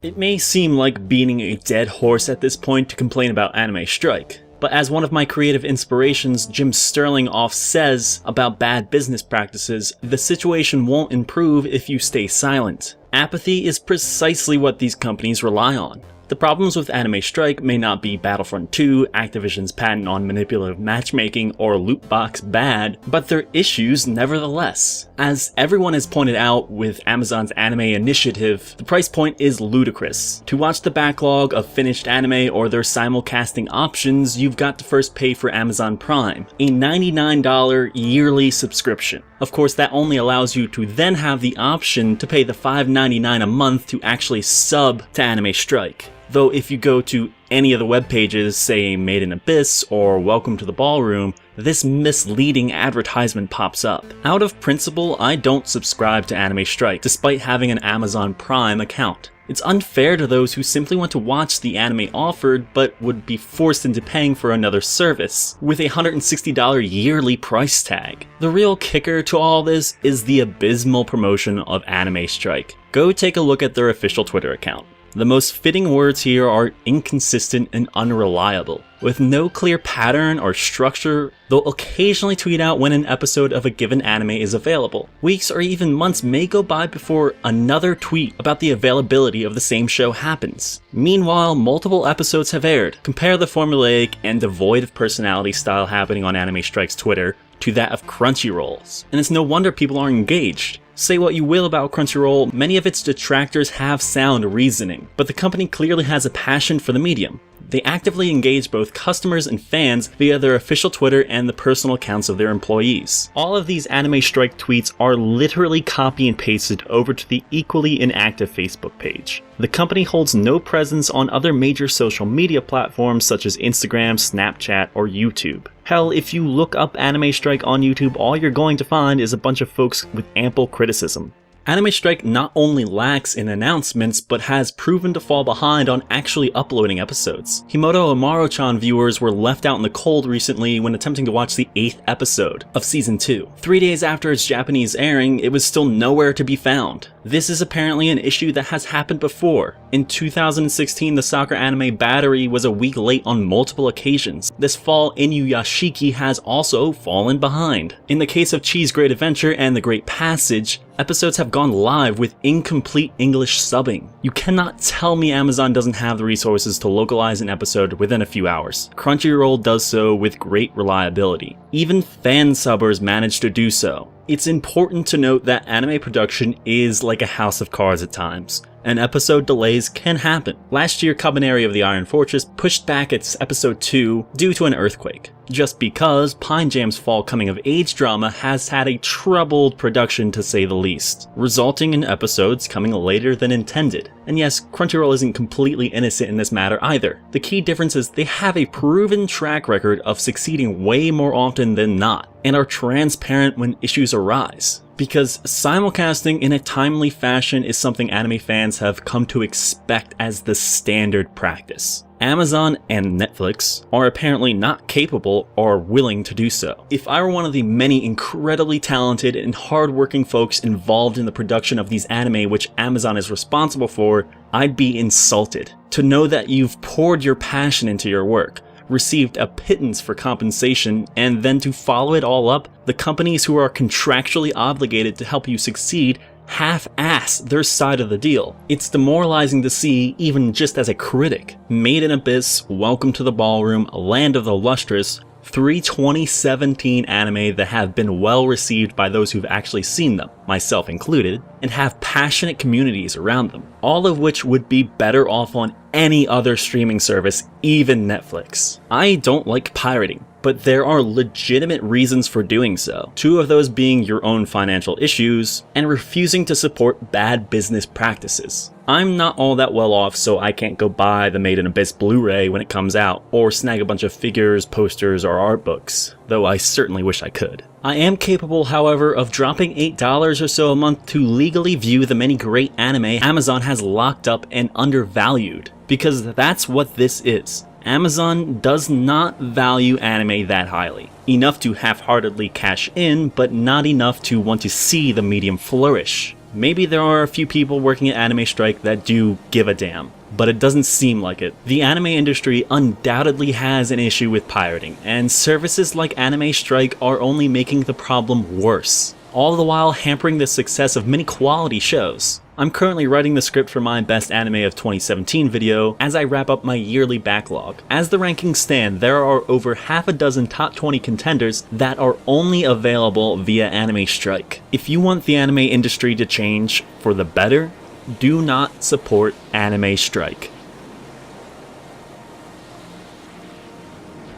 It may seem like beating a dead horse at this point to complain about Anime Strike, but as one of my creative inspirations, Jim Sterling, says about bad business practices, the situation won't improve if you stay silent. Apathy is precisely what these companies rely on. The problems with Anime Strike may not be Battlefront 2, Activision's patent on manipulative matchmaking, or loot box bad, but they're issues nevertheless. As everyone has pointed out with Amazon's anime initiative, the price point is ludicrous. To watch the backlog of finished anime or their simulcasting options, you've got to first pay for Amazon Prime, a $99 yearly subscription. Of course, that only allows you to then have the option to pay the $5.99 a month to actually sub to Anime Strike. Though if you go to any of the web pages, say Made in Abyss or Welcome to the Ballroom, this misleading advertisement pops up. Out of principle, I don't subscribe to Anime Strike, despite having an Amazon Prime account. It's unfair to those who simply want to watch the anime offered, but would be forced into paying for another service, with a $160 yearly price tag. The real kicker to all this is the abysmal promotion of Anime Strike. Go take a look at their official Twitter account. The most fitting words here are inconsistent and unreliable. With no clear pattern or structure, they'll occasionally tweet out when an episode of a given anime is available. Weeks or even months may go by before another tweet about the availability of the same show happens. Meanwhile, multiple episodes have aired. Compare the formulaic and devoid of personality style happening on Anime Strike's Twitter to that of Crunchyroll's, and it's no wonder people are engaged. Say what you will about Crunchyroll, many of its detractors have sound reasoning, but the company clearly has a passion for the medium. They actively engage both customers and fans via their official Twitter and the personal accounts of their employees. All of these Anime Strike tweets are literally copy and pasted over to the equally inactive Facebook page. The company holds no presence on other major social media platforms such as Instagram, Snapchat, or YouTube. Hell, if you look up Anime Strike on YouTube, all you're going to find is a bunch of folks with ample criticism. Anime Strike not only lacks in announcements, but has proven to fall behind on actually uploading episodes. Himoto Amaro-chan viewers were left out in the cold recently when attempting to watch the 8th episode of Season 2. 3 days after its Japanese airing, it was still nowhere to be found. This is apparently an issue that has happened before. In 2016, the soccer anime Battery was a week late on multiple occasions. This fall, Inuyashiki has also fallen behind. In the case of Chi's Great Adventure and The Great Passage, episodes have gone live with incomplete English subbing. You cannot tell me Amazon doesn't have the resources to localize an episode within a few hours. Crunchyroll does so with great reliability. Even fan subbers manage to do so. It's important to note that anime production is like a house of cards at times, and episode delays can happen. Last year, Kabaneri of the Iron Fortress pushed back its episode 2 due to an earthquake, just because Pine Jam's fall coming-of-age drama has had a troubled production to say the least, resulting in episodes coming later than intended. And yes, Crunchyroll isn't completely innocent in this matter either. The key difference is they have a proven track record of succeeding way more often than not, and are transparent when issues arise. Because simulcasting in a timely fashion is something anime fans have come to expect as the standard practice. Amazon and Netflix are apparently not capable or willing to do so. If I were one of the many incredibly talented and hardworking folks involved in the production of these anime which Amazon is responsible for, I'd be insulted to know that you've poured your passion into your work, received a pittance for compensation, and then to follow it all up, the companies who are contractually obligated to help you succeed half-ass their side of the deal. It's demoralizing to see, even just as a critic. Made in Abyss, Welcome to the Ballroom, Land of the Lustrous, 3 2017 anime that have been well received by those who've actually seen them, myself included, and have passionate communities around them, all of which would be better off on any other streaming service, even Netflix. I don't like pirating, but there are legitimate reasons for doing so. 2 of those being your own financial issues, and refusing to support bad business practices. I'm not all that well off, so I can't go buy the Made in Abyss Blu-ray when it comes out, or snag a bunch of figures, posters, or art books, though I certainly wish I could. I am capable, however, of dropping $8 or so a month to legally view the many great anime Amazon has locked up and undervalued, because that's what this is. Amazon does not value anime that highly. Enough to half-heartedly cash in, but not enough to want to see the medium flourish. Maybe there are a few people working at Anime Strike that do give a damn, but it doesn't seem like it. The anime industry undoubtedly has an issue with pirating, and services like Anime Strike are only making the problem worse, all the while hampering the success of many quality shows. I'm currently writing the script for my Best Anime of 2017 video as I wrap up my yearly backlog. As the rankings stand, there are over half a dozen top 20 contenders that are only available via Anime Strike. If you want the anime industry to change for the better, do not support Anime Strike.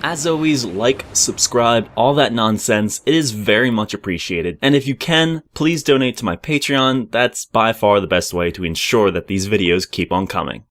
As always, like, subscribe, all that nonsense. It is very much appreciated. And if you can, please donate to my Patreon. That's by far the best way to ensure that these videos keep on coming.